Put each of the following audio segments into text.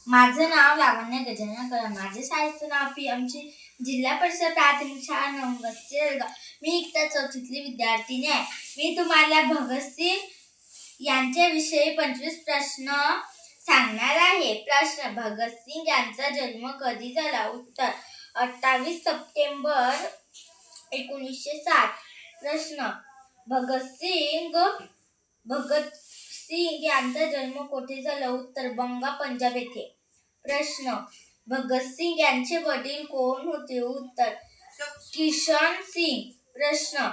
माझं नाव लावण्य गजानन कदम. माझ्या शाळेचं नाव पीएमसी जिल्हा परिषद प्राथमिक शाळा नवगत जळगाव. मी इयत्ता चौथीतली विद्यार्थिनी आहे. मी तुम्हाला भगतसिंग यांच्याविषयी 25 प्रश्न सांगणार आहे. प्रश्न: भगतसिंग यांचा जन्म कधी झाला? उत्तर: 28 सप्टेंबर 1907. प्रश्न: भगतसिंग यांचा जन्म कोठे झाला? उत्तर: बंगा, पंजाब येथे. प्रश्न: भगतसिंग यांचे वडील कोण होते? उत्तर: किशन सिंग. प्रश्न: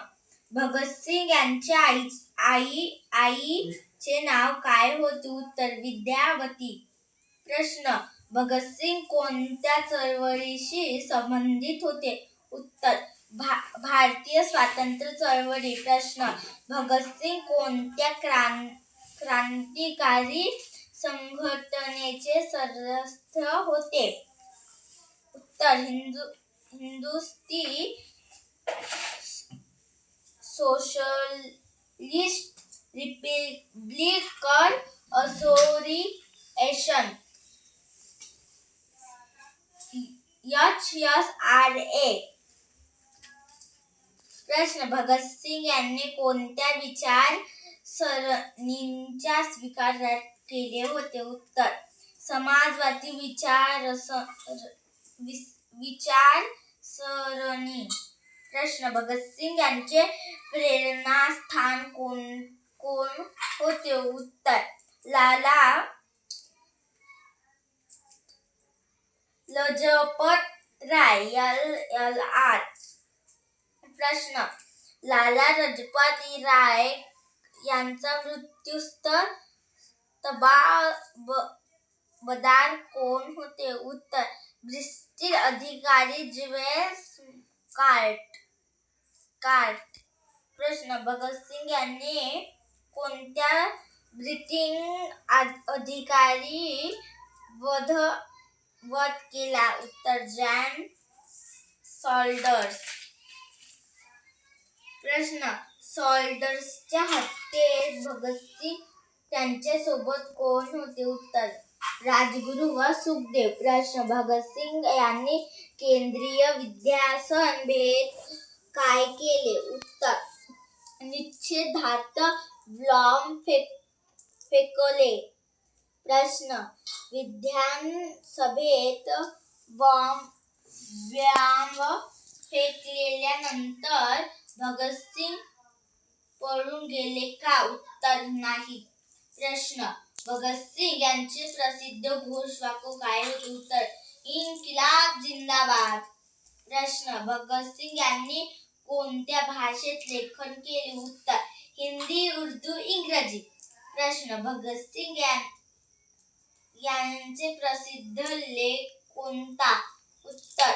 भगतसिंग यांच्या आईचे नाव काय होते? उत्तर: विद्यावती. प्रश्न: भगतसिंग कोणत्या चळवळीशी संबंधित होते? उत्तर: भारतीय स्वातंत्र्य चळवळी. प्रश्न: भगतसिंग कोणत्या क्रांतिकारी संघटनेचे सदस्य होते? उत्तर: हिंदुस्थी सोशलिस्ट रिपब्लिकन असोसिएशन HSRA. प्रश्न: भगतसिंग यांनी कोणत्या विचारसरणीचा स्वीकार केले होते? उत्तर: समाजवादी विचारसरणी. प्रश्न: भगतसिंग यांचे प्रेरणास्थान कोण होते? उत्तर: लाला लजपत राय LLR. प्रश्न: लाला लजपत राय यांचा मृत्यूस्थळ तबाबदार कोण होते? उत्तर: ब्रिटिश अधिकारी जेम्स कार्ट. प्रश्न: भगतसिंग यांनी कोणत्या ब्रिटिश अधिकारी वध केला? उत्तर: जॉन सॉल्डर्स. प्रश्न: सॉल्डर्सच्या हत्येत भगतसिंग त्यांच्यासोबत कोण होते? उत्तर: राजगुरू व सुखदेव. प्रश्न: भगतसिंग यांनी केंद्रीय विद्यार्थी काय केले? उत्तर: निषेधार्थ बॉम्ब फेकले. प्रश्न: विधानसभेत बॉम्ब फेकल्यानंतर भगतसिंग पळून गेले का? उत्तर: नाही. प्रश्न: भगतसिंग यांचे प्रसिद्ध घोषवाक्य काय होते? उत्तर: इन्किलाब जिंदाबाद. प्रश्न: भगतसिंग यांनी कोणत्या भाषेत लेखन केले? उत्तर: हिंदी, उर्दू, इंग्रजी. प्रश्न: भगतसिंग यांचे प्रसिद्ध लेख कोणता? उत्तर: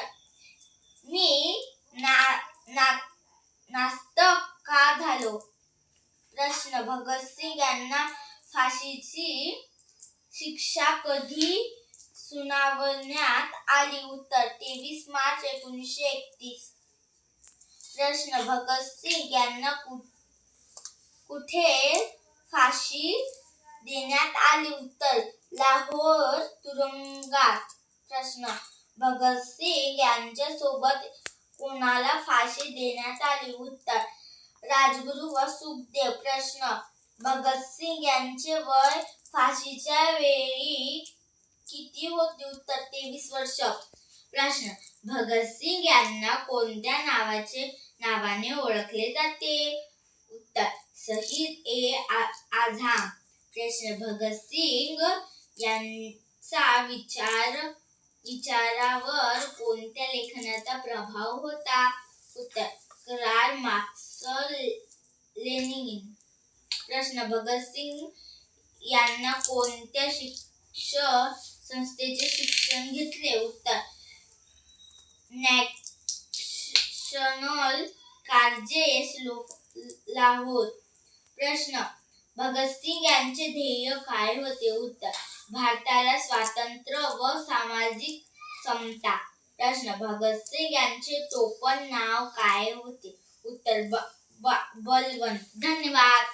मी नास्तिक का झालो. प्रश्न: भगतसिंग यांना फाशीची शिक्षा कधी सुनावण्यात आली? उत्तर: 23 मार्च 1931. प्रश्न: भगतसिंग यांना कुठे फाशी देण्यात आली? उत्तर: लाहोर तुरुंगात. प्रश्न: भगतसिंग यांच्यासोबत कोणाला फाशी देण्यात आली? उत्तर: राजगुरू व सुखदेव. प्रश्न: भगतसिंग यांचे वय फाशीच्या वेळी किती होते? उत्तर: 23 वर्ष. प्रश्न: भगतसिंग यांना कोणत्या नावाने ओळखले जाते? उत्तर: शहीद-ए-आझम. प्रश्न: भगतसिंग यांचा विचारावर कोणत्या लेखकाचा प्रभाव होता? उत्तर: कार्ल मार्क्स लेनिन. प्रश्न: भगतसिंग यांना कोणत्या संस्थेचे शिक्षण घेतले? उत्तर: नॅशनल कॉलेज लाहोर. प्रश्न: भगतसिंग यांचे ध्येय काय होते? उत्तर: भारताला स्वातंत्र्य व सामाजिक समता. प्रश्न: भगतसिंग यांचे टोपण नाव काय होते? उत्तर: बलवंत. धन्यवाद.